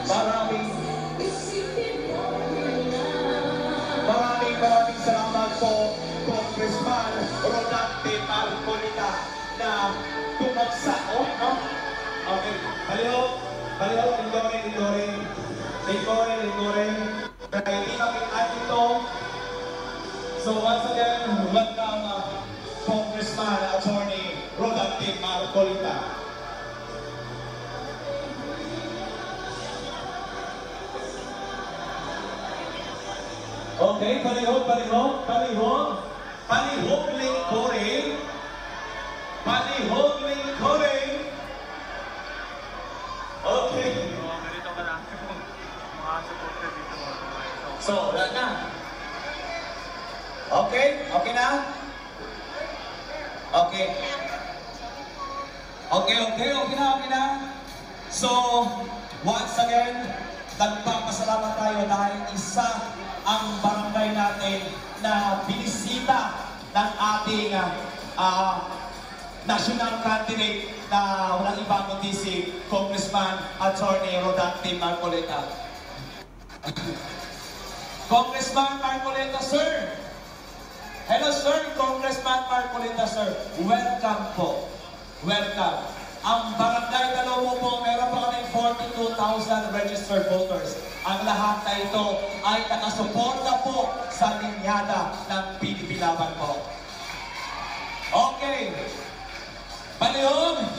Maraming salamat po, Congressman Rodante Marcolita, na tumagsak. No? Okay. Linggorin. Kaya hindi napitan ito. So once again, welcome Congressman Attorney Rodante Marcolita. Okay, palihog lingkorin. Okay. So, wala na. Okay na? Okay na. So, once again, nagpapasalamat tayo dahil isa ang barangay natin na binisita ng ating national candidate na walang ibang kundi si Congressman Attorney Rodante Marcolita. Congressman Marcolita, sir! Hello, sir! Congressman Marcolita, sir! Welcome po. Welcome. Ang barangay Dalomo po, meron pa kami 42,000 registered voters. Ang lahat na ito ay nakasuporta po sa linyada ng PDP Laban po. Okay. Palihog!